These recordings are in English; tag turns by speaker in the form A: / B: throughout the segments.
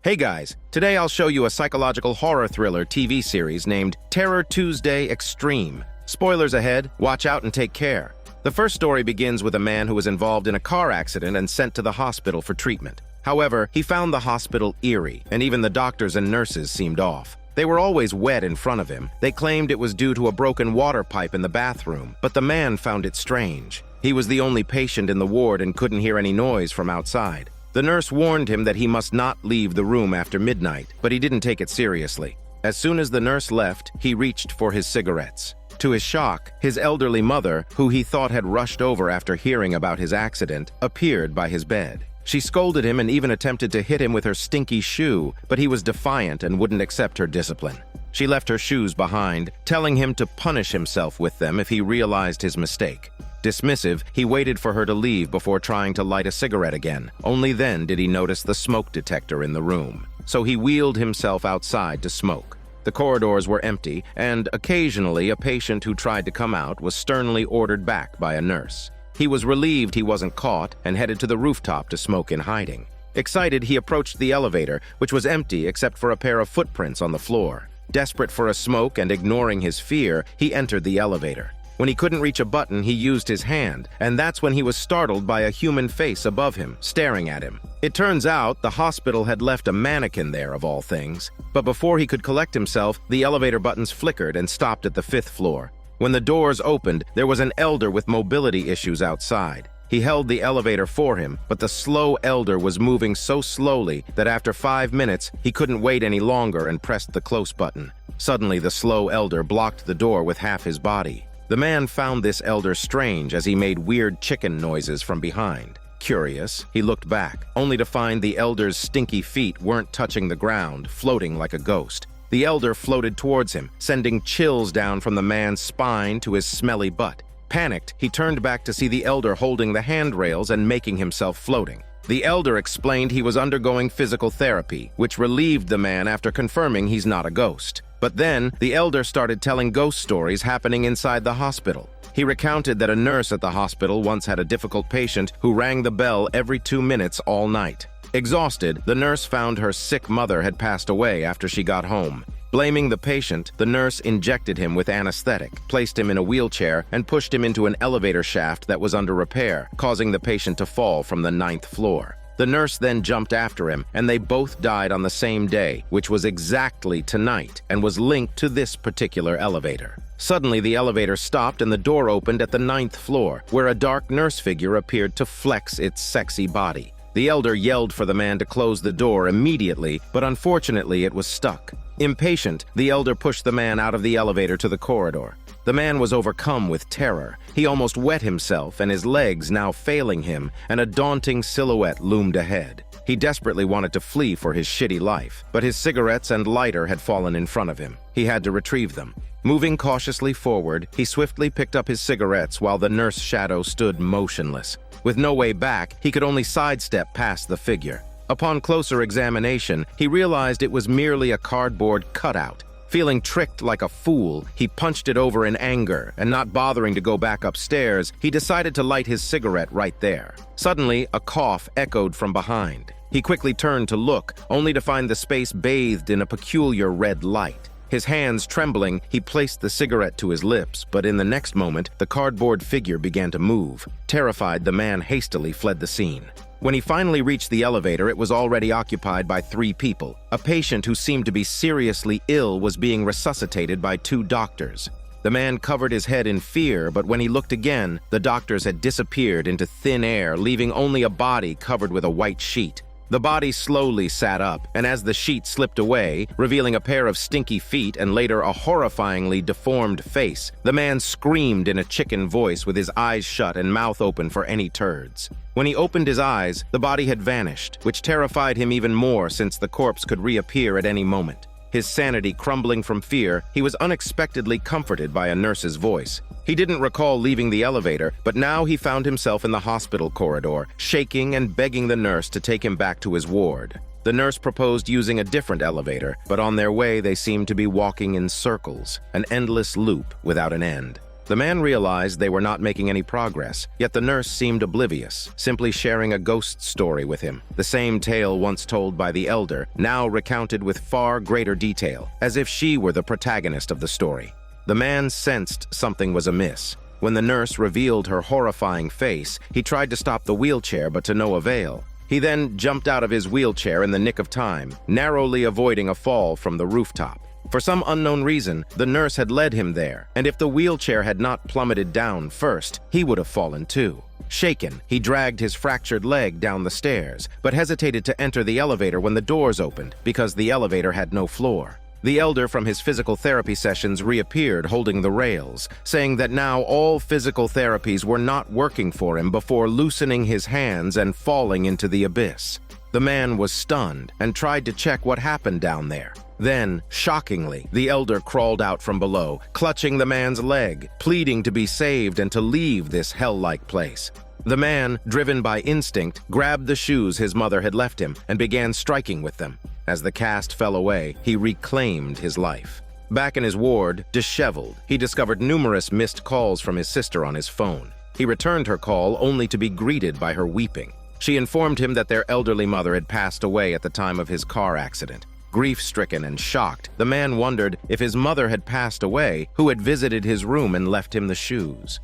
A: Hey guys, today I'll show you a psychological horror thriller TV series named Terror Tuesday Extreme. Spoilers ahead, watch out and take care. The first story begins with a man who was involved in a car accident and sent to the hospital for treatment. However, he found the hospital eerie, and even the doctors and nurses seemed off. They were always wet in front of him. They claimed it was due to a broken water pipe in the bathroom, but the man found it strange. He was the only patient in the ward and couldn't hear any noise from outside. The nurse warned him that he must not leave the room after midnight, but he didn't take it seriously. As soon as the nurse left, he reached for his cigarettes. To his shock, his elderly mother, who he thought had rushed over after hearing about his accident, appeared by his bed. She scolded him and even attempted to hit him with her stinky shoe, but he was defiant and wouldn't accept her discipline. She left her shoes behind, telling him to punish himself with them if he realized his mistake. Dismissive, he waited for her to leave before trying to light a cigarette again. Only then did he notice the smoke detector in the room. So he wheeled himself outside to smoke. The corridors were empty, and occasionally a patient who tried to come out was sternly ordered back by a nurse. He was relieved he wasn't caught and headed to the rooftop to smoke in hiding. Excited, he approached the elevator, which was empty except for a pair of footprints on the floor. Desperate for a smoke and ignoring his fear, he entered the elevator. When he couldn't reach a button, he used his hand, and that's when he was startled by a human face above him, staring at him. It turns out the hospital had left a mannequin there, of all things. But before he could collect himself, the elevator buttons flickered and stopped at the 5th floor. When the doors opened, there was an elder with mobility issues outside. He held the elevator for him, but the slow elder was moving so slowly that after 5 minutes, he couldn't wait any longer and pressed the close button. Suddenly, the slow elder blocked the door with half his body. The man found this elder strange as he made weird chicken noises from behind. Curious, he looked back, only to find the elder's stinky feet weren't touching the ground, floating like a ghost. The elder floated towards him, sending chills down from the man's spine to his smelly butt. Panicked, he turned back to see the elder holding the handrails and making himself floating. The elder explained he was undergoing physical therapy, which relieved the man after confirming he's not a ghost. But then, the elder started telling ghost stories happening inside the hospital. He recounted that a nurse at the hospital once had a difficult patient who rang the bell every 2 minutes all night. Exhausted, the nurse found her sick mother had passed away after she got home. Blaming the patient, the nurse injected him with anesthetic, placed him in a wheelchair, and pushed him into an elevator shaft that was under repair, causing the patient to fall from the 9th floor. The nurse then jumped after him, and they both died on the same day, which was exactly tonight, and was linked to this particular elevator. Suddenly, the elevator stopped and the door opened at the 9th floor, where a dark nurse figure appeared to flex its sexy body. The elder yelled for the man to close the door immediately, but unfortunately it was stuck. Impatient, the elder pushed the man out of the elevator to the corridor. The man was overcome with terror. He almost wet himself, and his legs now failing him, and a daunting silhouette loomed ahead. He desperately wanted to flee for his shitty life, but his cigarettes and lighter had fallen in front of him. He had to retrieve them. Moving cautiously forward, he swiftly picked up his cigarettes while the nurse shadow stood motionless. With no way back, he could only sidestep past the figure. Upon closer examination, he realized it was merely a cardboard cutout. Feeling tricked like a fool, he punched it over in anger, and not bothering to go back upstairs, he decided to light his cigarette right there. Suddenly, a cough echoed from behind. He quickly turned to look, only to find the space bathed in a peculiar red light. His hands trembling, he placed the cigarette to his lips, but in the next moment, the cardboard figure began to move. Terrified, the man hastily fled the scene. When he finally reached the elevator, it was already occupied by 3 people. A patient who seemed to be seriously ill was being resuscitated by 2 doctors. The man covered his head in fear, but when he looked again, the doctors had disappeared into thin air, leaving only a body covered with a white sheet. The body slowly sat up, and as the sheet slipped away, revealing a pair of stinky feet and later a horrifyingly deformed face, the man screamed in a chicken voice with his eyes shut and mouth open for any turds. When he opened his eyes, the body had vanished, which terrified him even more since the corpse could reappear at any moment. His sanity crumbling from fear, he was unexpectedly comforted by a nurse's voice. He didn't recall leaving the elevator, but now he found himself in the hospital corridor, shaking and begging the nurse to take him back to his ward. The nurse proposed using a different elevator, but on their way they seemed to be walking in circles, an endless loop without an end. The man realized they were not making any progress, yet the nurse seemed oblivious, simply sharing a ghost story with him. The same tale once told by the elder, now recounted with far greater detail, as if she were the protagonist of the story. The man sensed something was amiss. When the nurse revealed her horrifying face, he tried to stop the wheelchair, but to no avail. He then jumped out of his wheelchair in the nick of time, narrowly avoiding a fall from the rooftop. For some unknown reason, the nurse had led him there, and if the wheelchair had not plummeted down first, he would have fallen too. Shaken, he dragged his fractured leg down the stairs, but hesitated to enter the elevator when the doors opened, because the elevator had no floor. The elder from his physical therapy sessions reappeared holding the rails, saying that now all physical therapies were not working for him before loosening his hands and falling into the abyss. The man was stunned and tried to check what happened down there. Then, shockingly, the elder crawled out from below, clutching the man's leg, pleading to be saved and to leave this hell-like place. The man, driven by instinct, grabbed the shoes his mother had left him and began striking with them. As the cast fell away, he reclaimed his life. Back in his ward, disheveled, he discovered numerous missed calls from his sister on his phone. He returned her call only to be greeted by her weeping. She informed him that their elderly mother had passed away at the time of his car accident. Grief-stricken and shocked, the man wondered if his mother had passed away, who had visited his room and left him the shoes.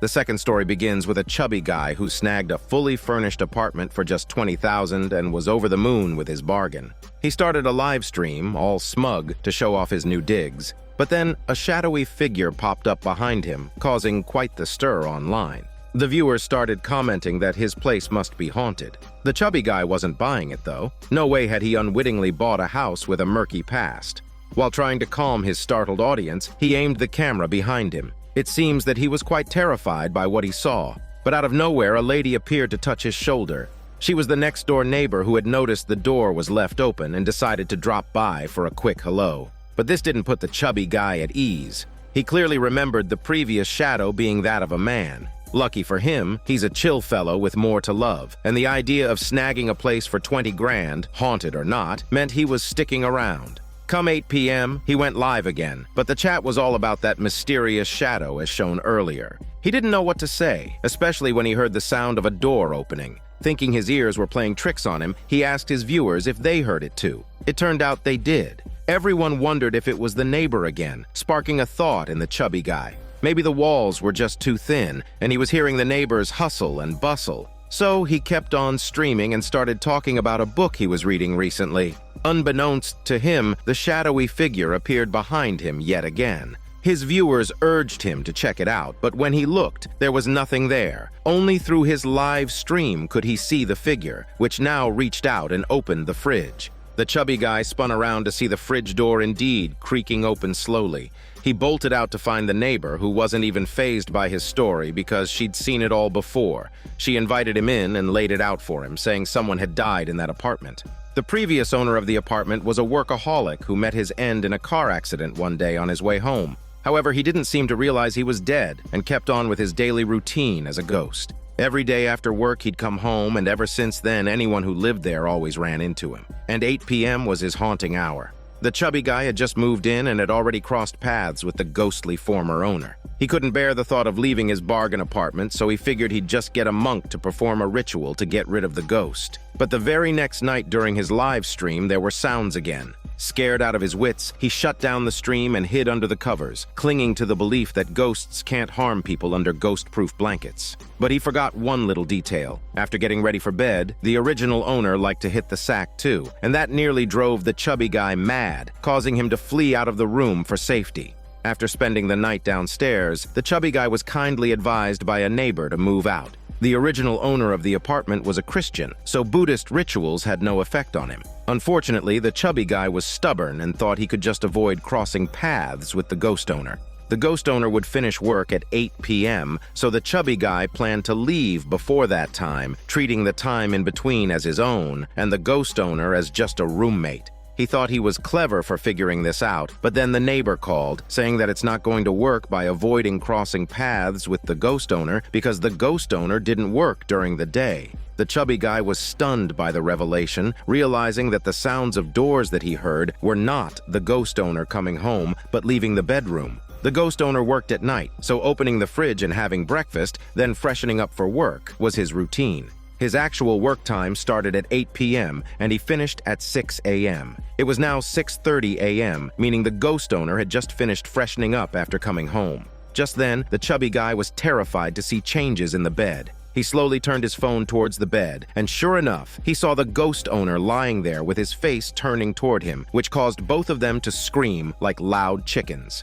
A: The second story begins with a chubby guy who snagged a fully furnished apartment for just $20,000 and was over the moon with his bargain. He started a live stream, all smug, to show off his new digs. But then a shadowy figure popped up behind him, causing quite the stir online. The viewers started commenting that his place must be haunted. The chubby guy wasn't buying it, though. No way had he unwittingly bought a house with a murky past. While trying to calm his startled audience, he aimed the camera behind him. It seems that he was quite terrified by what he saw. But out of nowhere, a lady appeared to touch his shoulder. She was the next-door neighbor who had noticed the door was left open and decided to drop by for a quick hello. But this didn't put the chubby guy at ease. He clearly remembered the previous shadow being that of a man. Lucky for him, he's a chill fellow with more to love, and the idea of snagging a place for 20 grand, haunted or not, meant he was sticking around. Come 8 p.m., he went live again, but the chat was all about that mysterious shadow as shown earlier. He didn't know what to say, especially when he heard the sound of a door opening. Thinking his ears were playing tricks on him, he asked his viewers if they heard it too. It turned out they did. Everyone wondered if it was the neighbor again, sparking a thought in the chubby guy. Maybe the walls were just too thin, and he was hearing the neighbors hustle and bustle. So he kept on streaming and started talking about a book he was reading recently. Unbeknownst to him, the shadowy figure appeared behind him yet again. His viewers urged him to check it out, but when he looked, there was nothing there. Only through his live stream could he see the figure, which now reached out and opened the fridge. The chubby guy spun around to see the fridge door indeed creaking open slowly. He bolted out to find the neighbor, who wasn't even fazed by his story because she'd seen it all before. She invited him in and laid it out for him, saying someone had died in that apartment. The previous owner of the apartment was a workaholic who met his end in a car accident one day on his way home. However, he didn't seem to realize he was dead and kept on with his daily routine as a ghost. Every day after work, he'd come home, and ever since then, anyone who lived there always ran into him. And 8 p.m. was his haunting hour. The chubby guy had just moved in and had already crossed paths with the ghostly former owner. He couldn't bear the thought of leaving his bargain apartment, so he figured he'd just get a monk to perform a ritual to get rid of the ghost. But the very next night during his live stream, there were sounds again. Scared out of his wits, he shut down the stream and hid under the covers, clinging to the belief that ghosts can't harm people under ghost-proof blankets. But he forgot one little detail. After getting ready for bed, the original owner liked to hit the sack too, and that nearly drove the chubby guy mad, causing him to flee out of the room for safety. After spending the night downstairs, the chubby guy was kindly advised by a neighbor to move out. The original owner of the apartment was a Christian, so Buddhist rituals had no effect on him. Unfortunately, the chubby guy was stubborn and thought he could just avoid crossing paths with the ghost owner. The ghost owner would finish work at 8 p.m., so the chubby guy planned to leave before that time, treating the time in between as his own and the ghost owner as just a roommate. He thought he was clever for figuring this out, but then the neighbor called, saying that it's not going to work by avoiding crossing paths with the ghost owner because the ghost owner didn't work during the day. The chubby guy was stunned by the revelation, realizing that the sounds of doors that he heard were not the ghost owner coming home, but leaving the bedroom. The ghost owner worked at night, so opening the fridge and having breakfast, then freshening up for work, was his routine. His actual work time started at 8 p.m. and he finished at 6 a.m. It was now 6:30 a.m., meaning the ghost owner had just finished freshening up after coming home. Just then, the chubby guy was terrified to see changes in the bed. He slowly turned his phone towards the bed, and sure enough, he saw the ghost owner lying there with his face turning toward him, which caused both of them to scream like loud chickens.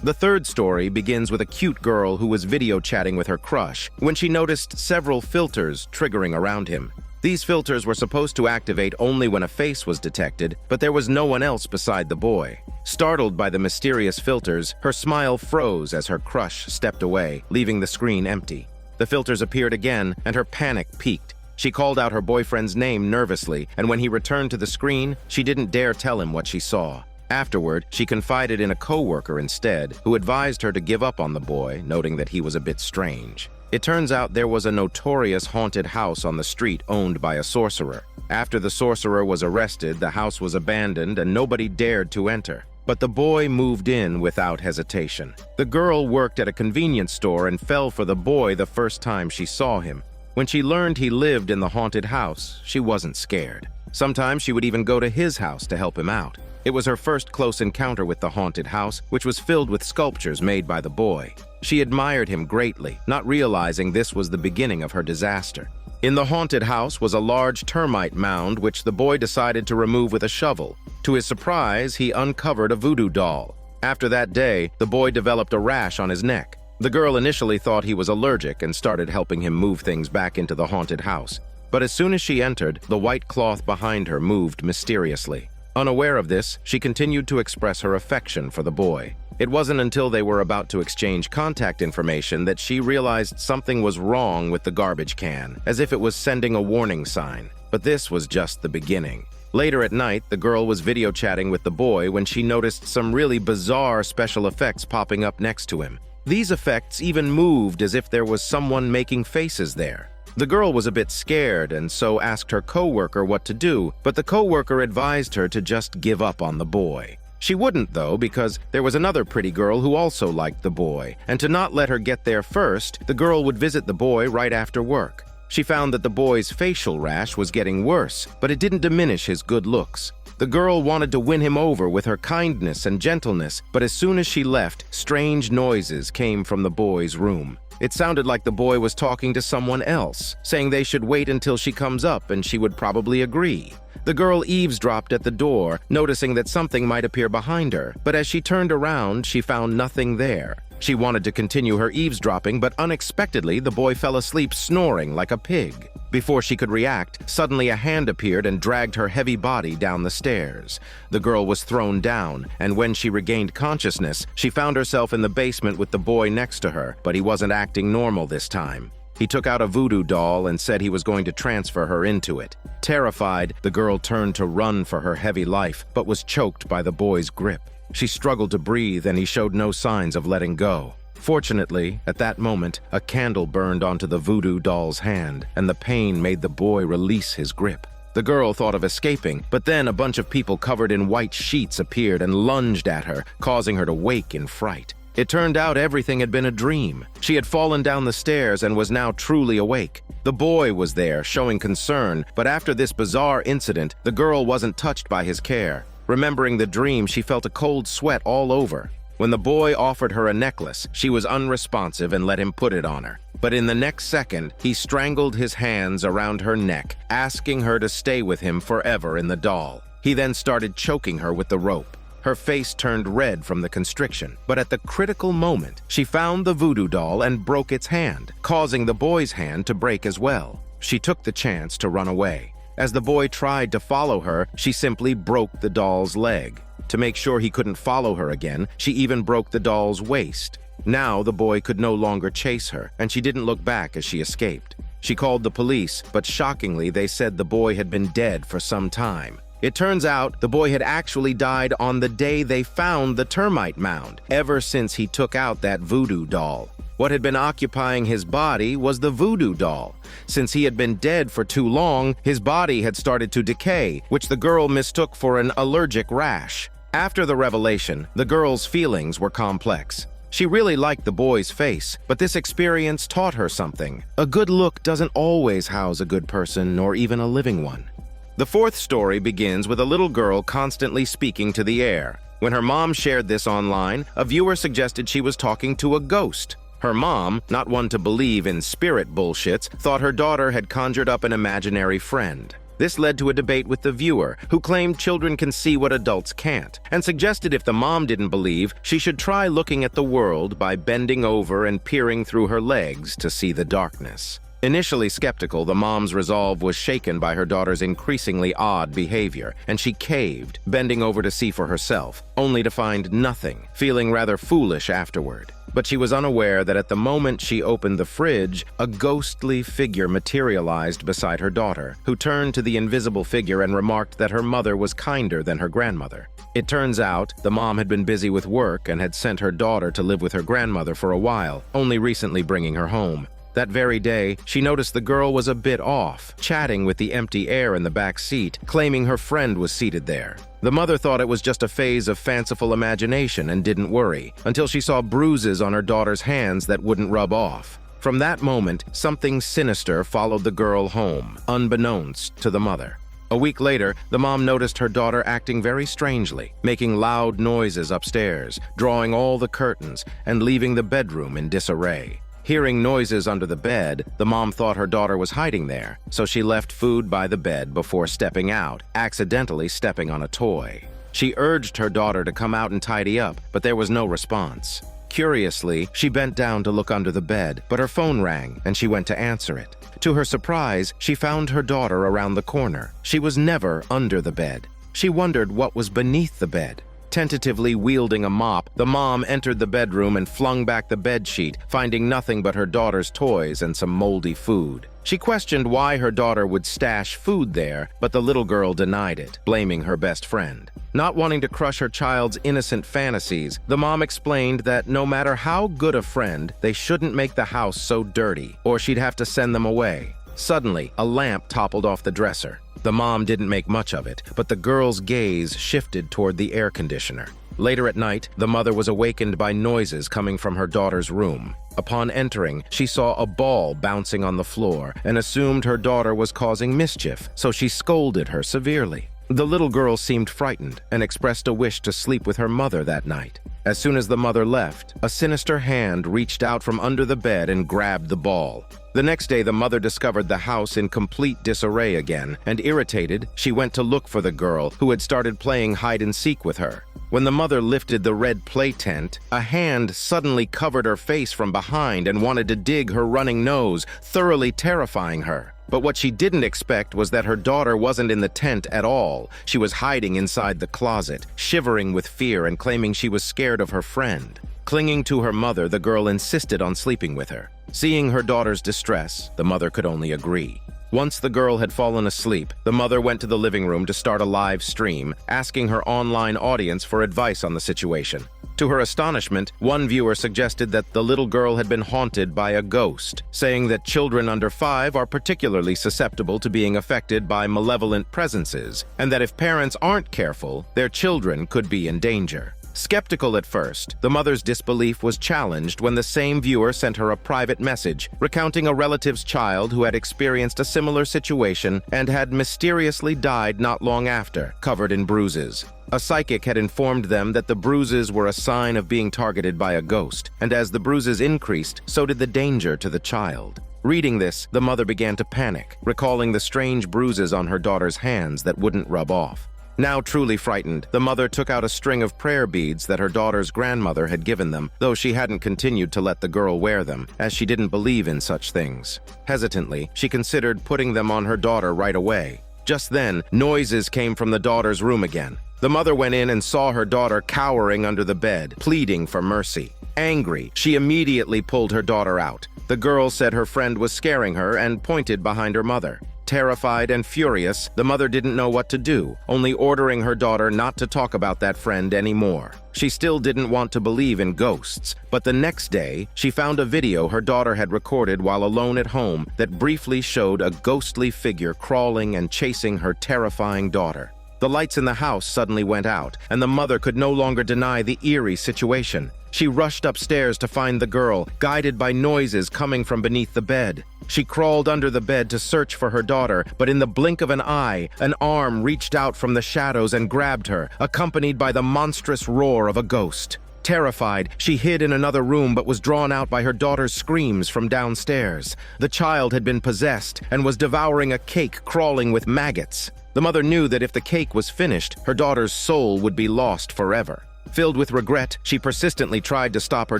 A: The third story begins with a cute girl who was video chatting with her crush when she noticed several filters triggering around him. These filters were supposed to activate only when a face was detected, but there was no one else beside the boy. Startled by the mysterious filters, her smile froze as her crush stepped away, leaving the screen empty. The filters appeared again, and her panic peaked. She called out her boyfriend's name nervously, and when he returned to the screen, she didn't dare tell him what she saw. Afterward, she confided in a coworker instead, who advised her to give up on the boy, noting that he was a bit strange. It turns out there was a notorious haunted house on the street owned by a sorcerer. After the sorcerer was arrested, the house was abandoned and nobody dared to enter. But the boy moved in without hesitation. The girl worked at a convenience store and fell for the boy the first time she saw him. When she learned he lived in the haunted house, she wasn't scared. Sometimes she would even go to his house to help him out. It was her first close encounter with the haunted house, which was filled with sculptures made by the boy. She admired him greatly, not realizing this was the beginning of her disaster. In the haunted house was a large termite mound which the boy decided to remove with a shovel. To his surprise, he uncovered a voodoo doll. After that day, the boy developed a rash on his neck. The girl initially thought he was allergic and started helping him move things back into the haunted house. But as soon as she entered, the white cloth behind her moved mysteriously. Unaware of this, she continued to express her affection for the boy. It wasn't until they were about to exchange contact information that she realized something was wrong with the garbage can, as if it was sending a warning sign. But this was just the beginning. Later at night, the girl was video chatting with the boy when she noticed some really bizarre special effects popping up next to him. These effects even moved as if there was someone making faces there. The girl was a bit scared and so asked her coworker what to do, but the coworker advised her to just give up on the boy. She wouldn't though, because there was another pretty girl who also liked the boy, and to not let her get there first, the girl would visit the boy right after work. She found that the boy's facial rash was getting worse, but it didn't diminish his good looks. The girl wanted to win him over with her kindness and gentleness, but as soon as she left, strange noises came from the boy's room. It sounded like the boy was talking to someone else, saying they should wait until she comes up and she would probably agree. The girl eavesdropped at the door, noticing that something might appear behind her, but as she turned around, she found nothing there. She wanted to continue her eavesdropping, but unexpectedly, the boy fell asleep snoring like a pig. Before she could react, suddenly a hand appeared and dragged her heavy body down the stairs. The girl was thrown down, and when she regained consciousness, she found herself in the basement with the boy next to her, but he wasn't acting normal this time. He took out a voodoo doll and said he was going to transfer her into it. Terrified, the girl turned to run for her heavy life, but was choked by the boy's grip. She struggled to breathe and he showed no signs of letting go. Fortunately, at that moment, a candle burned onto the voodoo doll's hand, and the pain made the boy release his grip. The girl thought of escaping, but then a bunch of people covered in white sheets appeared and lunged at her, causing her to wake in fright. It turned out everything had been a dream. She had fallen down the stairs and was now truly awake. The boy was there, showing concern, but after this bizarre incident, the girl wasn't touched by his care. Remembering the dream, she felt a cold sweat all over. When the boy offered her a necklace, she was unresponsive and let him put it on her. But in the next second, he strangled his hands around her neck, asking her to stay with him forever in the doll. He then started choking her with the rope. Her face turned red from the constriction, but at the critical moment, she found the voodoo doll and broke its hand, causing the boy's hand to break as well. She took the chance to run away. As the boy tried to follow her, she simply broke the doll's leg. To make sure he couldn't follow her again, she even broke the doll's waist. Now the boy could no longer chase her, and she didn't look back as she escaped. She called the police, but shockingly they said the boy had been dead for some time. It turns out the boy had actually died on the day they found the termite mound, ever since he took out that voodoo doll. What had been occupying his body was the voodoo doll. Since he had been dead for too long, his body had started to decay, which the girl mistook for an allergic rash. After the revelation, the girl's feelings were complex. She really liked the boy's face, but this experience taught her something. A good look doesn't always house a good person or even a living one. The fourth story begins with a little girl constantly speaking to the air. When her mom shared this online, a viewer suggested she was talking to a ghost. Her mom, not one to believe in spirit bullshits, thought her daughter had conjured up an imaginary friend. This led to a debate with the viewer, who claimed children can see what adults can't, and suggested if the mom didn't believe, she should try looking at the world by bending over and peering through her legs to see the darkness. Initially skeptical, the mom's resolve was shaken by her daughter's increasingly odd behavior, and she caved, bending over to see for herself, only to find nothing, feeling rather foolish afterward. But she was unaware that at the moment she opened the fridge, a ghostly figure materialized beside her daughter, who turned to the invisible figure and remarked that her mother was kinder than her grandmother. It turns out the mom had been busy with work and had sent her daughter to live with her grandmother for a while, only recently bringing her home. That very day, she noticed the girl was a bit off, chatting with the empty air in the back seat, claiming her friend was seated there. The mother thought it was just a phase of fanciful imagination and didn't worry, until she saw bruises on her daughter's hands that wouldn't rub off. From that moment, something sinister followed the girl home, unbeknownst to the mother. A week later, the mom noticed her daughter acting very strangely, making loud noises upstairs, drawing all the curtains, and leaving the bedroom in disarray. Hearing noises under the bed, the mom thought her daughter was hiding there, so she left food by the bed before stepping out, accidentally stepping on a toy. She urged her daughter to come out and tidy up, but there was no response. Curiously, she bent down to look under the bed, but her phone rang and she went to answer it. To her surprise, she found her daughter around the corner. She was never under the bed. She wondered what was beneath the bed. Tentatively wielding a mop, the mom entered the bedroom and flung back the bedsheet, finding nothing but her daughter's toys and some moldy food. She questioned why her daughter would stash food there, but the little girl denied it, blaming her best friend. Not wanting to crush her child's innocent fantasies, the mom explained that no matter how good a friend, they shouldn't make the house so dirty, or she'd have to send them away. Suddenly, a lamp toppled off the dresser. The mom didn't make much of it, but the girl's gaze shifted toward the air conditioner. Later at night, the mother was awakened by noises coming from her daughter's room. Upon entering, she saw a ball bouncing on the floor and assumed her daughter was causing mischief, so she scolded her severely. The little girl seemed frightened and expressed a wish to sleep with her mother that night. As soon as the mother left, a sinister hand reached out from under the bed and grabbed the ball. The next day, the mother discovered the house in complete disarray again, and irritated, she went to look for the girl, who had started playing hide-and-seek with her. When the mother lifted the red play tent, a hand suddenly covered her face from behind and wanted to dig her running nose, thoroughly terrifying her. But what she didn't expect was that her daughter wasn't in the tent at all. She was hiding inside the closet, shivering with fear and claiming she was scared of her friend. Clinging to her mother, the girl insisted on sleeping with her. Seeing her daughter's distress, the mother could only agree. Once the girl had fallen asleep, the mother went to the living room to start a live stream, asking her online audience for advice on the situation. To her astonishment, one viewer suggested that the little girl had been haunted by a ghost, saying that children under 5 are particularly susceptible to being affected by malevolent presences, and that if parents aren't careful, their children could be in danger. Skeptical at first, the mother's disbelief was challenged when the same viewer sent her a private message recounting a relative's child who had experienced a similar situation and had mysteriously died not long after, covered in bruises. A psychic had informed them that the bruises were a sign of being targeted by a ghost, and as the bruises increased, so did the danger to the child. Reading this, the mother began to panic, recalling the strange bruises on her daughter's hands that wouldn't rub off. Now truly frightened, the mother took out a string of prayer beads that her daughter's grandmother had given them, though she hadn't continued to let the girl wear them, as she didn't believe in such things. Hesitantly, she considered putting them on her daughter right away. Just then, noises came from the daughter's room again. The mother went in and saw her daughter cowering under the bed, pleading for mercy. Angry, she immediately pulled her daughter out. The girl said her friend was scaring her and pointed behind her mother. Terrified and furious, the mother didn't know what to do, only ordering her daughter not to talk about that friend anymore. She still didn't want to believe in ghosts, but the next day, she found a video her daughter had recorded while alone at home that briefly showed a ghostly figure crawling and chasing her terrifying daughter. The lights in the house suddenly went out, and the mother could no longer deny the eerie situation. She rushed upstairs to find the girl, guided by noises coming from beneath the bed. She crawled under the bed to search for her daughter, but in the blink of an eye, an arm reached out from the shadows and grabbed her, accompanied by the monstrous roar of a ghost. Terrified, she hid in another room but was drawn out by her daughter's screams from downstairs. The child had been possessed and was devouring a cake crawling with maggots. The mother knew that if the cake was finished, her daughter's soul would be lost forever. Filled with regret, she persistently tried to stop her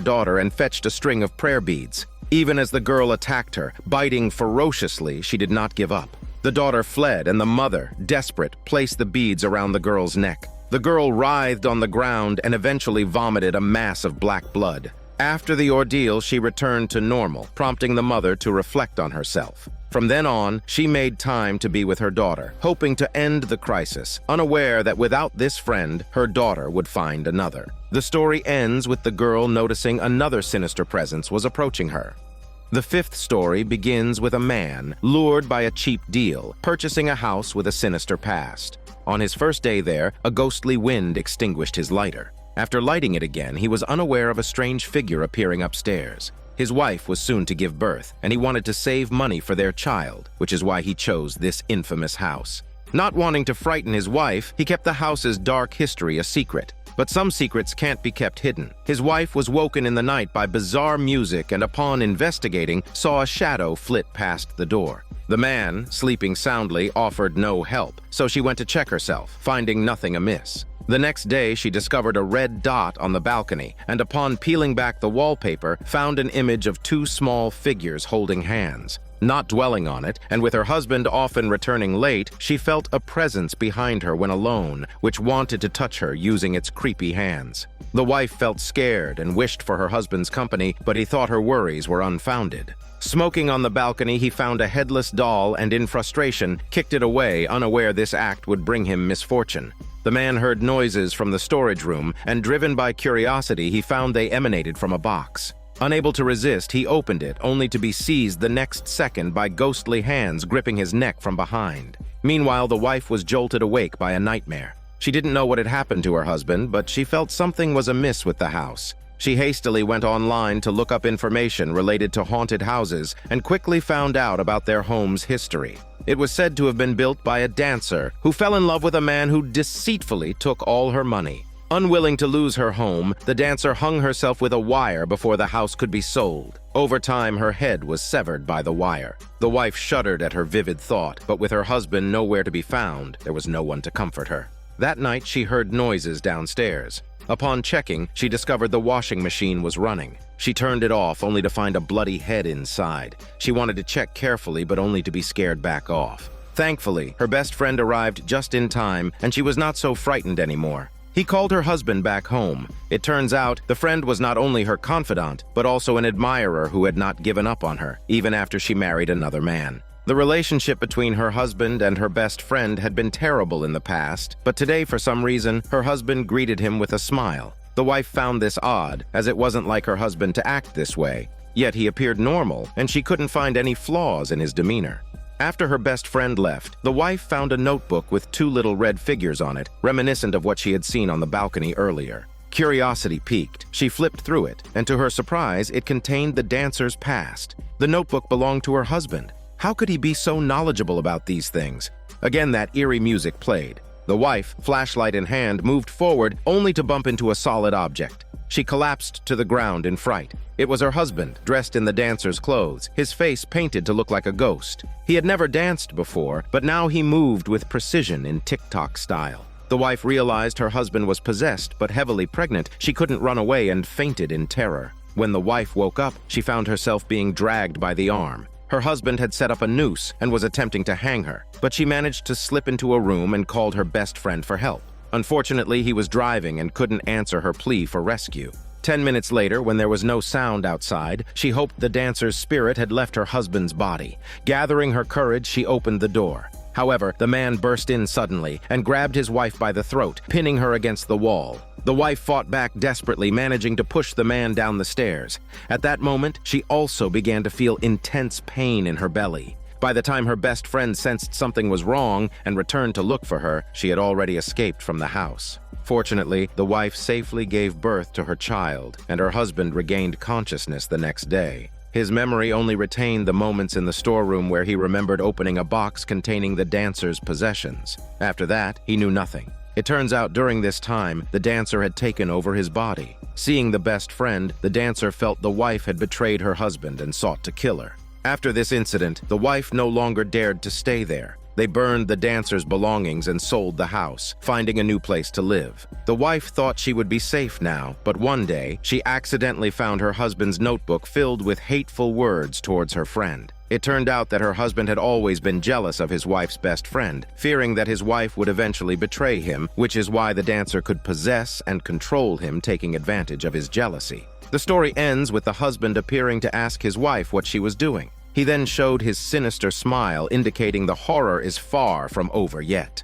A: daughter and fetched a string of prayer beads. Even as the girl attacked her, biting ferociously, she did not give up. The daughter fled, and the mother, desperate, placed the beads around the girl's neck. The girl writhed on the ground and eventually vomited a mass of black blood. After the ordeal, she returned to normal, prompting the mother to reflect on herself. From then on, she made time to be with her daughter, hoping to end the crisis, unaware that without this friend, her daughter would find another. The story ends with the girl noticing another sinister presence was approaching her. The fifth story begins with a man, lured by a cheap deal, purchasing a house with a sinister past. On his first day there, a ghostly wind extinguished his lighter. After lighting it again, he was unaware of a strange figure appearing upstairs. His wife was soon to give birth, and he wanted to save money for their child, which is why he chose this infamous house. Not wanting to frighten his wife, he kept the house's dark history a secret. But some secrets can't be kept hidden. His wife was woken in the night by bizarre music and upon investigating, saw a shadow flit past the door. The man, sleeping soundly, offered no help, so she went to check herself, finding nothing amiss. The next day, she discovered a red dot on the balcony, and upon peeling back the wallpaper, found an image of two small figures holding hands. Not dwelling on it, and with her husband often returning late, she felt a presence behind her when alone, which wanted to touch her using its creepy hands. The wife felt scared and wished for her husband's company, but he thought her worries were unfounded. Smoking on the balcony, he found a headless doll and in frustration, kicked it away, unaware this act would bring him misfortune. The man heard noises from the storage room, and driven by curiosity, he found they emanated from a box. Unable to resist, he opened it, only to be seized the next second by ghostly hands gripping his neck from behind. Meanwhile, the wife was jolted awake by a nightmare. She didn't know what had happened to her husband, but she felt something was amiss with the house. She hastily went online to look up information related to haunted houses and quickly found out about their home's history. It was said to have been built by a dancer who fell in love with a man who deceitfully took all her money. Unwilling to lose her home, the dancer hung herself with a wire before the house could be sold. Over time, her head was severed by the wire. The wife shuddered at her vivid thought, but with her husband nowhere to be found, there was no one to comfort her. That night, she heard noises downstairs. Upon checking, she discovered the washing machine was running. She turned it off, only to find a bloody head inside. She wanted to check carefully, but only to be scared back off. Thankfully, her best friend arrived just in time, and she was not so frightened anymore. He called her husband back home. It turns out, the friend was not only her confidant, but also an admirer who had not given up on her, even after she married another man. The relationship between her husband and her best friend had been terrible in the past, but today, for some reason, her husband greeted him with a smile. The wife found this odd, as it wasn't like her husband to act this way. Yet he appeared normal, and she couldn't find any flaws in his demeanor. After her best friend left, the wife found a notebook with two little red figures on it, reminiscent of what she had seen on the balcony earlier. Curiosity piqued. She flipped through it, and to her surprise, it contained the dancer's past. The notebook belonged to her husband. How could he be so knowledgeable about these things? Again, that eerie music played. The wife, flashlight in hand, moved forward only to bump into a solid object. She collapsed to the ground in fright. It was her husband, dressed in the dancer's clothes, his face painted to look like a ghost. He had never danced before, but now he moved with precision in TikTok style. The wife realized her husband was possessed but heavily pregnant. She couldn't run away and fainted in terror. When the wife woke up, she found herself being dragged by the arm. Her husband had set up a noose and was attempting to hang her, but she managed to slip into a room and called her best friend for help. Unfortunately, he was driving and couldn't answer her plea for rescue. 10 minutes later, when there was no sound outside, she hoped the dancer's spirit had left her husband's body. Gathering her courage, she opened the door. However, the man burst in suddenly and grabbed his wife by the throat, pinning her against the wall. The wife fought back desperately, managing to push the man down the stairs. At that moment, she also began to feel intense pain in her belly. By the time her best friend sensed something was wrong and returned to look for her, she had already escaped from the house. Fortunately, the wife safely gave birth to her child, and her husband regained consciousness the next day. His memory only retained the moments in the storeroom where he remembered opening a box containing the dancer's possessions. After that, he knew nothing. It turns out during this time, the dancer had taken over his body. Seeing the best friend, the dancer felt the wife had betrayed her husband and sought to kill her. After this incident, the wife no longer dared to stay there. They burned the dancer's belongings and sold the house, finding a new place to live. The wife thought she would be safe now, but one day, she accidentally found her husband's notebook filled with hateful words towards her friend. It turned out that her husband had always been jealous of his wife's best friend, fearing that his wife would eventually betray him, which is why the dancer could possess and control him, taking advantage of his jealousy. The story ends with the husband appearing to ask his wife what she was doing. He then showed his sinister smile, indicating the horror is far from over yet.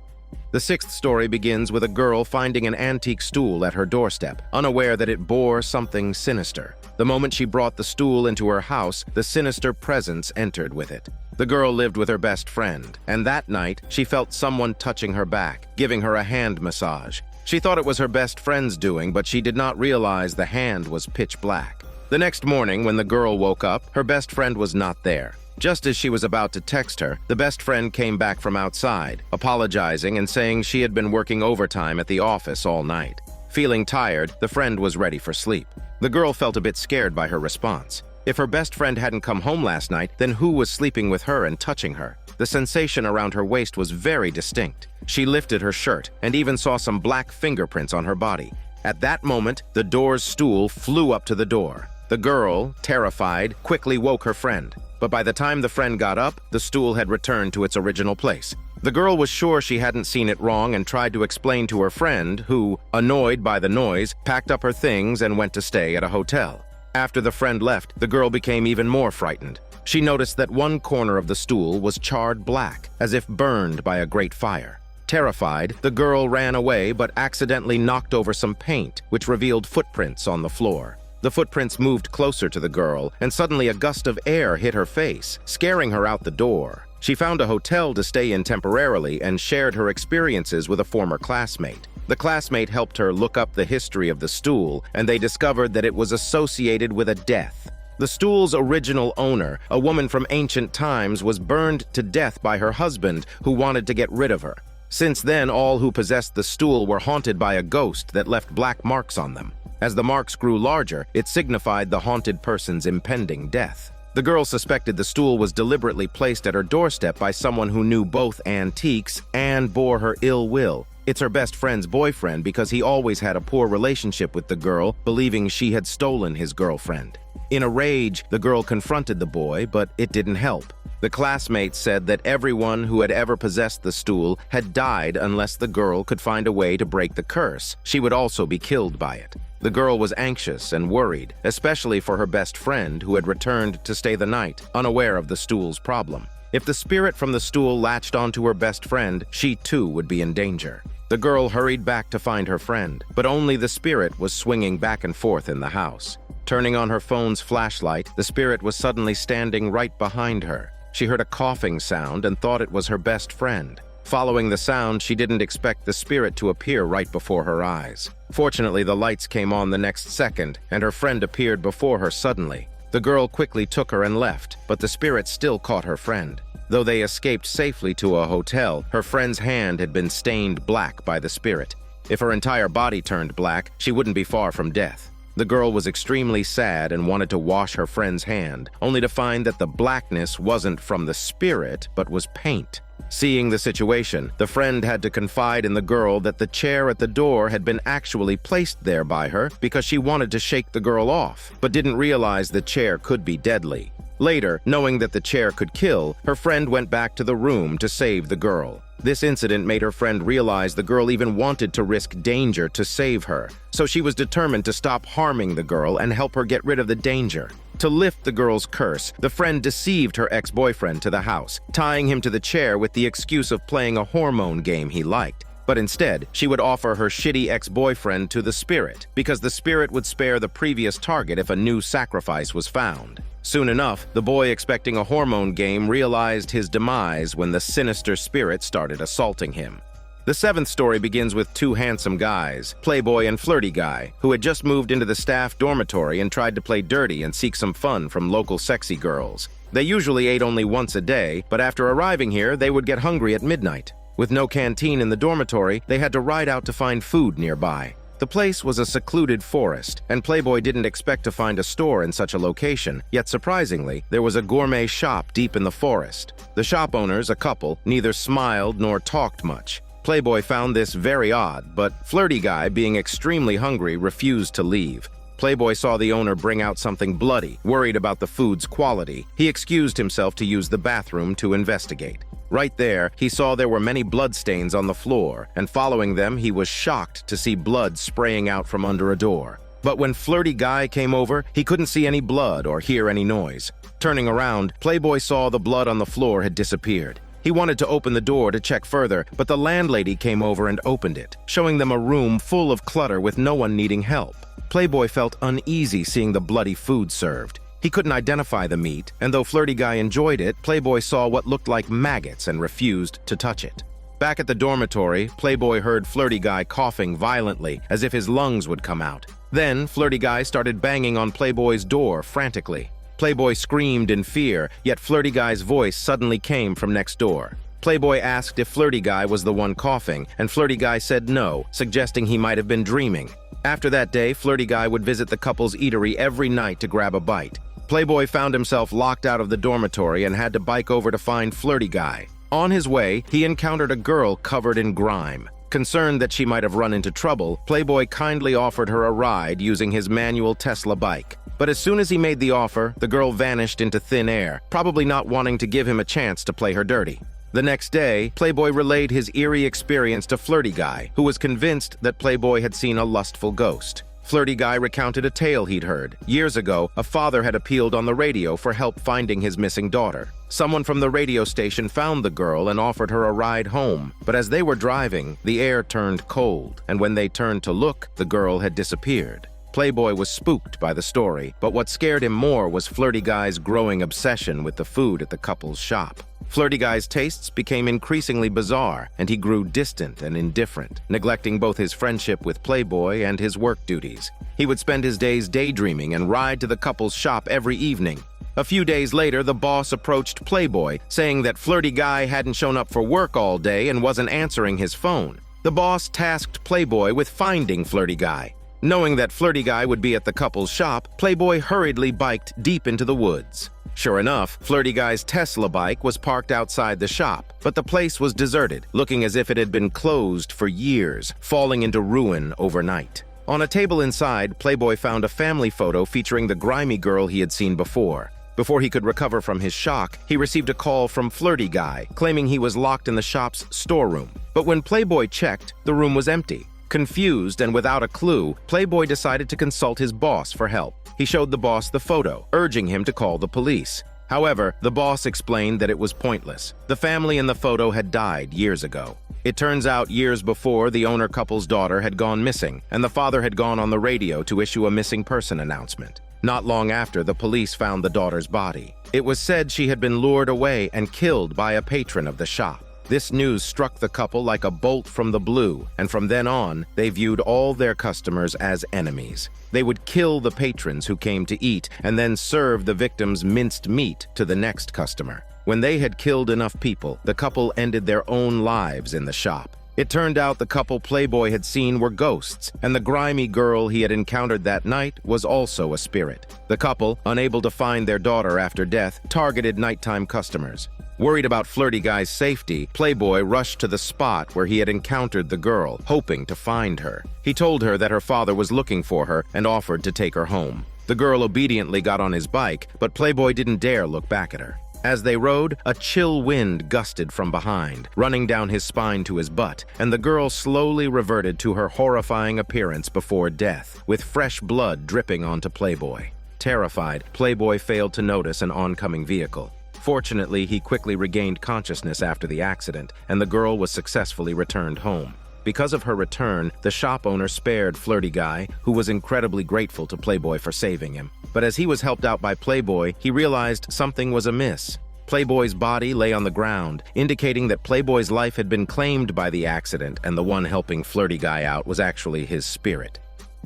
A: The sixth story begins with a girl finding an antique stool at her doorstep, unaware that it bore something sinister. The moment she brought the stool into her house, the sinister presence entered with it. The girl lived with her best friend, and that night, she felt someone touching her back, giving her a hand massage. She thought it was her best friend's doing, but she did not realize the hand was pitch black. The next morning, when the girl woke up, her best friend was not there. Just as she was about to text her, the best friend came back from outside, apologizing and saying she had been working overtime at the office all night. Feeling tired, the friend was ready for sleep. The girl felt a bit scared by her response. If her best friend hadn't come home last night, then who was sleeping with her and touching her? The sensation around her waist was very distinct. She lifted her shirt and even saw some black fingerprints on her body. At that moment, the door's stool flew up to the door. The girl, terrified, quickly woke her friend. But by the time the friend got up, the stool had returned to its original place. The girl was sure she hadn't seen it wrong and tried to explain to her friend, who, annoyed by the noise, packed up her things and went to stay at a hotel. After the friend left, the girl became even more frightened. She noticed that one corner of the stool was charred black, as if burned by a great fire. Terrified, the girl ran away but accidentally knocked over some paint, which revealed footprints on the floor. The footprints moved closer to the girl, and suddenly a gust of air hit her face, scaring her out the door. She found a hotel to stay in temporarily and shared her experiences with a former classmate. The classmate helped her look up the history of the stool, and they discovered that it was associated with a death. The stool's original owner, a woman from ancient times, was burned to death by her husband, who wanted to get rid of her. Since then, all who possessed the stool were haunted by a ghost that left black marks on them. As the marks grew larger, it signified the haunted person's impending death. The girl suspected the stool was deliberately placed at her doorstep by someone who knew both antiques and bore her ill will. It's her best friend's boyfriend because he always had a poor relationship with the girl, believing she had stolen his girlfriend. In a rage, the girl confronted the boy, but it didn't help. The classmates said that everyone who had ever possessed the stool had died unless the girl could find a way to break the curse. She would also be killed by it. The girl was anxious and worried, especially for her best friend who had returned to stay the night, unaware of the stool's problem. If the spirit from the stool latched onto her best friend, she too would be in danger. The girl hurried back to find her friend, but only the spirit was swinging back and forth in the house. Turning on her phone's flashlight, the spirit was suddenly standing right behind her. She heard a coughing sound and thought it was her best friend. Following the sound, she didn't expect the spirit to appear right before her eyes. Fortunately, the lights came on the next second, and her friend appeared before her suddenly. The girl quickly took her and left, but the spirit still caught her friend. Though they escaped safely to a hotel, her friend's hand had been stained black by the spirit. If her entire body turned black, she wouldn't be far from death. The girl was extremely sad and wanted to wash her friend's hand, only to find that the blackness wasn't from the spirit, but was paint. Seeing the situation, the friend had to confide in the girl that the chair at the door had been actually placed there by her because she wanted to shake the girl off, but didn't realize the chair could be deadly. Later, knowing that the chair could kill, her friend went back to the room to save the girl. This incident made her friend realize the girl even wanted to risk danger to save her, so she was determined to stop harming the girl and help her get rid of the danger. To lift the girl's curse, the friend deceived her ex-boyfriend to the house, tying him to the chair with the excuse of playing a hormone game he liked. But instead, she would offer her shitty ex-boyfriend to the spirit, because the spirit would spare the previous target if a new sacrifice was found. Soon enough, the boy, expecting a hormone game, realized his demise when the sinister spirit started assaulting him. The seventh story begins with two handsome guys, Playboy and Flirty Guy, who had just moved into the staff dormitory and tried to play dirty and seek some fun from local sexy girls. They usually ate only once a day, but after arriving here, they would get hungry at midnight. With no canteen in the dormitory, they had to ride out to find food nearby. The place was a secluded forest, and Playboy didn't expect to find a store in such a location, yet surprisingly, there was a gourmet shop deep in the forest. The shop owners, a couple, neither smiled nor talked much. Playboy found this very odd, but Flirty Guy, being extremely hungry, refused to leave. Playboy saw the owner bring out something bloody, worried about the food's quality. He excused himself to use the bathroom to investigate. Right there, he saw there were many bloodstains on the floor, and following them, he was shocked to see blood spraying out from under a door. But when Flirty Guy came over, he couldn't see any blood or hear any noise. Turning around, Playboy saw the blood on the floor had disappeared. He wanted to open the door to check further, but the landlady came over and opened it, showing them a room full of clutter with no one needing help. Playboy felt uneasy seeing the bloody food served. He couldn't identify the meat, and though Flirty Guy enjoyed it, Playboy saw what looked like maggots and refused to touch it. Back at the dormitory, Playboy heard Flirty Guy coughing violently, as if his lungs would come out. Then, Flirty Guy started banging on Playboy's door frantically. Playboy screamed in fear, yet Flirty Guy's voice suddenly came from next door. Playboy asked if Flirty Guy was the one coughing, and Flirty Guy said no, suggesting he might have been dreaming. After that day, Flirty Guy would visit the couple's eatery every night to grab a bite. Playboy found himself locked out of the dormitory and had to bike over to find Flirty Guy. On his way, he encountered a girl covered in grime. Concerned that she might have run into trouble, Playboy kindly offered her a ride using his manual Tesla bike. But as soon as he made the offer, the girl vanished into thin air, probably not wanting to give him a chance to play her dirty. The next day, Playboy relayed his eerie experience to Flirty Guy, who was convinced that Playboy had seen a lustful ghost. Flirty Guy recounted a tale he'd heard. Years ago, a father had appealed on the radio for help finding his missing daughter. Someone from the radio station found the girl and offered her a ride home, but as they were driving, the air turned cold, and when they turned to look, the girl had disappeared. Playboy was spooked by the story, but what scared him more was Flirty Guy's growing obsession with the food at the couple's shop. Flirty Guy's tastes became increasingly bizarre, and he grew distant and indifferent, neglecting both his friendship with Playboy and his work duties. He would spend his days daydreaming and ride to the couple's shop every evening. A few days later, the boss approached Playboy, saying that Flirty Guy hadn't shown up for work all day and wasn't answering his phone. The boss tasked Playboy with finding Flirty Guy. Knowing that Flirty Guy would be at the couple's shop, Playboy hurriedly biked deep into the woods. Sure enough, Flirty Guy's Tesla bike was parked outside the shop, but the place was deserted, looking as if it had been closed for years, falling into ruin overnight. On a table inside, Playboy found a family photo featuring the grimy girl he had seen before. Before he could recover from his shock, he received a call from Flirty Guy, claiming he was locked in the shop's storeroom. But when Playboy checked, the room was empty. Confused and without a clue, Playboy decided to consult his boss for help. He showed the boss the photo, urging him to call the police. However, the boss explained that it was pointless. The family in the photo had died years ago. It turns out years before, the owner couple's daughter had gone missing, and the father had gone on the radio to issue a missing person announcement. Not long after, the police found the daughter's body. It was said she had been lured away and killed by a patron of the shop. This news struck the couple like a bolt from the blue, and from then on, they viewed all their customers as enemies. They would kill the patrons who came to eat, and then serve the victim's minced meat to the next customer. When they had killed enough people, the couple ended their own lives in the shop. It turned out the couple Playboy had seen were ghosts, and the grimy girl he had encountered that night was also a spirit. The couple, unable to find their daughter after death, targeted nighttime customers. Worried about Flirty Guy's safety, Playboy rushed to the spot where he had encountered the girl, hoping to find her. He told her that her father was looking for her and offered to take her home. The girl obediently got on his bike, but Playboy didn't dare look back at her. As they rode, a chill wind gusted from behind, running down his spine to his butt, and the girl slowly reverted to her horrifying appearance before death, with fresh blood dripping onto Playboy. Terrified, Playboy failed to notice an oncoming vehicle. Fortunately, he quickly regained consciousness after the accident, and the girl was successfully returned home. Because of her return, the shop owner spared Flirty Guy, who was incredibly grateful to Playboy for saving him. But as he was helped out by Playboy, he realized something was amiss. Playboy's body lay on the ground, indicating that Playboy's life had been claimed by the accident, and the one helping Flirty Guy out was actually his spirit.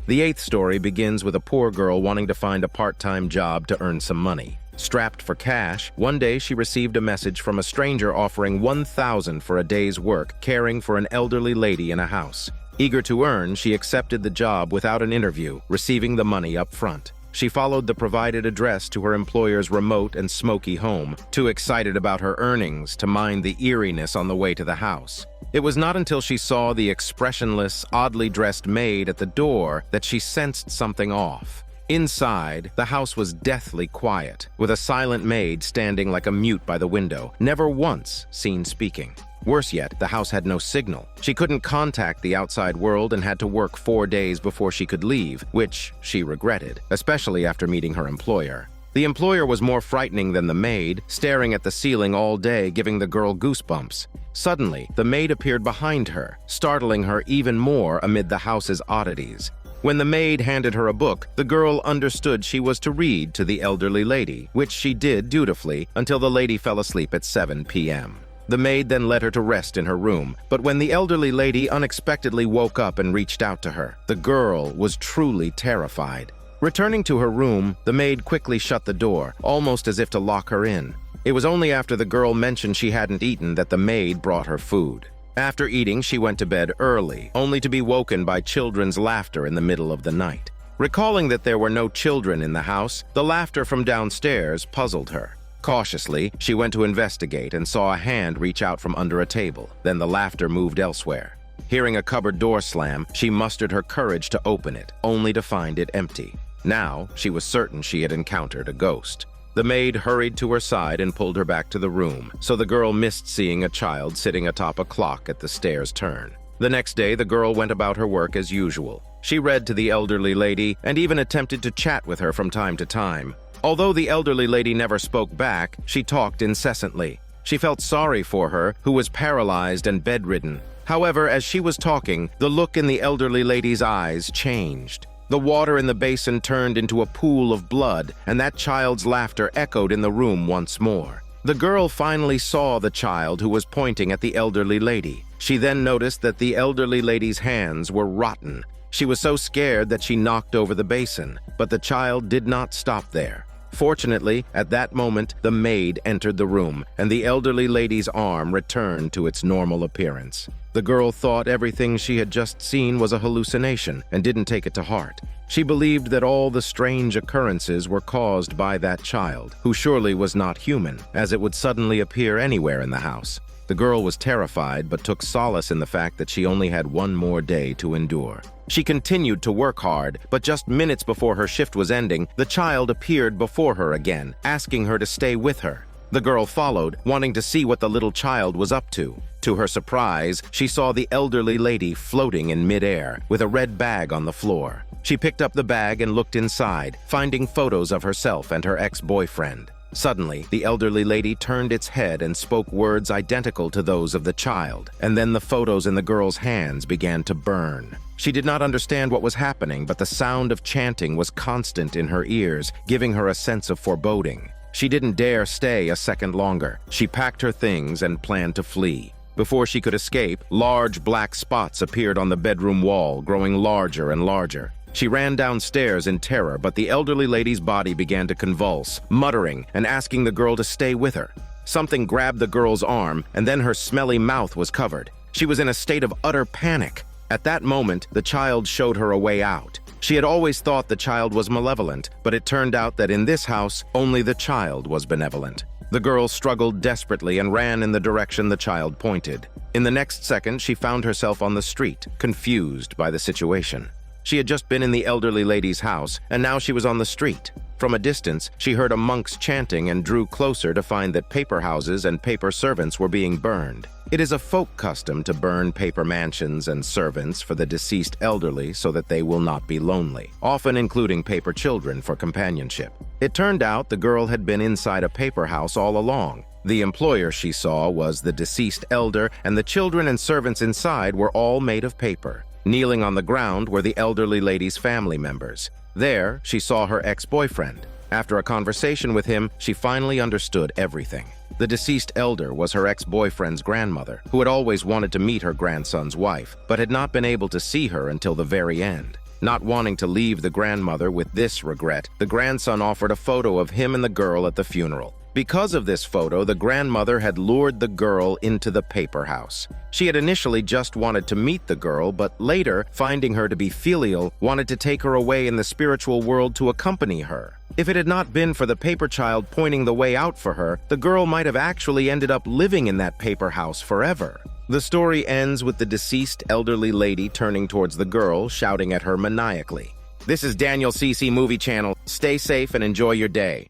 A: The 8th story begins with a poor girl wanting to find a part-time job to earn some money. Strapped for cash, one day she received a message from a stranger offering $1,000 for a day's work caring for an elderly lady in a house. Eager to earn, she accepted the job without an interview, receiving the money up front. She followed the provided address to her employer's remote and smoky home, too excited about her earnings to mind the eeriness on the way to the house. It was not until she saw the expressionless, oddly dressed maid at the door that she sensed something off. Inside, the house was deathly quiet, with a silent maid standing like a mute by the window, never once seen speaking. Worse yet, the house had no signal. She couldn't contact the outside world and had to work 4 days before she could leave, which she regretted, especially after meeting her employer. The employer was more frightening than the maid, staring at the ceiling all day, giving the girl goosebumps. Suddenly, the maid appeared behind her, startling her even more amid the house's oddities. When the maid handed her a book, the girl understood she was to read to the elderly lady, which she did dutifully until the lady fell asleep at 7 p.m. The maid then led her to rest in her room, but when the elderly lady unexpectedly woke up and reached out to her, the girl was truly terrified. Returning to her room, the maid quickly shut the door, almost as if to lock her in. It was only after the girl mentioned she hadn't eaten that the maid brought her food. After eating, she went to bed early, only to be woken by children's laughter in the middle of the night. Recalling that there were no children in the house, the laughter from downstairs puzzled her. Cautiously, she went to investigate and saw a hand reach out from under a table. Then the laughter moved elsewhere. Hearing a cupboard door slam, she mustered her courage to open it, only to find it empty. Now, she was certain she had encountered a ghost. The maid hurried to her side and pulled her back to the room, so the girl missed seeing a child sitting atop a clock at the stairs turn. The next day, the girl went about her work as usual. She read to the elderly lady and even attempted to chat with her from time to time. Although the elderly lady never spoke back, she talked incessantly. She felt sorry for her, who was paralyzed and bedridden. However, as she was talking, the look in the elderly lady's eyes changed. The water in the basin turned into a pool of blood, and that child's laughter echoed in the room once more. The girl finally saw the child who was pointing at the elderly lady. She then noticed that the elderly lady's hands were rotten. She was so scared that she knocked over the basin, but the child did not stop there. Fortunately, at that moment, the maid entered the room, and the elderly lady's arm returned to its normal appearance. The girl thought everything she had just seen was a hallucination and didn't take it to heart. She believed that all the strange occurrences were caused by that child, who surely was not human, as it would suddenly appear anywhere in the house. The girl was terrified, but took solace in the fact that she only had one more day to endure. She continued to work hard, but just minutes before her shift was ending, the child appeared before her again, asking her to stay with her. The girl followed, wanting to see what the little child was up to. To her surprise, she saw the elderly lady floating in midair, with a red bag on the floor. She picked up the bag and looked inside, finding photos of herself and her ex-boyfriend. Suddenly, the elderly lady turned its head and spoke words identical to those of the child, and then the photos in the girl's hands began to burn. She did not understand what was happening, but the sound of chanting was constant in her ears, giving her a sense of foreboding. She didn't dare stay a second longer. She packed her things and planned to flee. Before she could escape, large black spots appeared on the bedroom wall, growing larger and larger. She ran downstairs in terror, but the elderly lady's body began to convulse, muttering and asking the girl to stay with her. Something grabbed the girl's arm, and then her smelly mouth was covered. She was in a state of utter panic. At that moment, the child showed her a way out. She had always thought the child was malevolent, but it turned out that in this house, only the child was benevolent. The girl struggled desperately and ran in the direction the child pointed. In the next second, she found herself on the street, confused by the situation. She had just been in the elderly lady's house, and now she was on the street. From a distance, she heard a monk's chanting and drew closer to find that paper houses and paper servants were being burned. It is a folk custom to burn paper mansions and servants for the deceased elderly so that they will not be lonely, often including paper children for companionship. It turned out the girl had been inside a paper house all along. The employer she saw was the deceased elder, and the children and servants inside were all made of paper. Kneeling on the ground were the elderly lady's family members. There, she saw her ex-boyfriend. After a conversation with him, she finally understood everything. The deceased elder was her ex-boyfriend's grandmother, who had always wanted to meet her grandson's wife, but had not been able to see her until the very end. Not wanting to leave the grandmother with this regret, the grandson offered a photo of him and the girl at the funeral. Because of this photo, the grandmother had lured the girl into the paper house. She had initially just wanted to meet the girl, but later, finding her to be filial, wanted to take her away in the spiritual world to accompany her. If it had not been for the paper child pointing the way out for her, the girl might have actually ended up living in that paper house forever. The story ends with the deceased elderly lady turning towards the girl, shouting at her maniacally. This is Daniel CC Movie Channel. Stay safe and enjoy your day.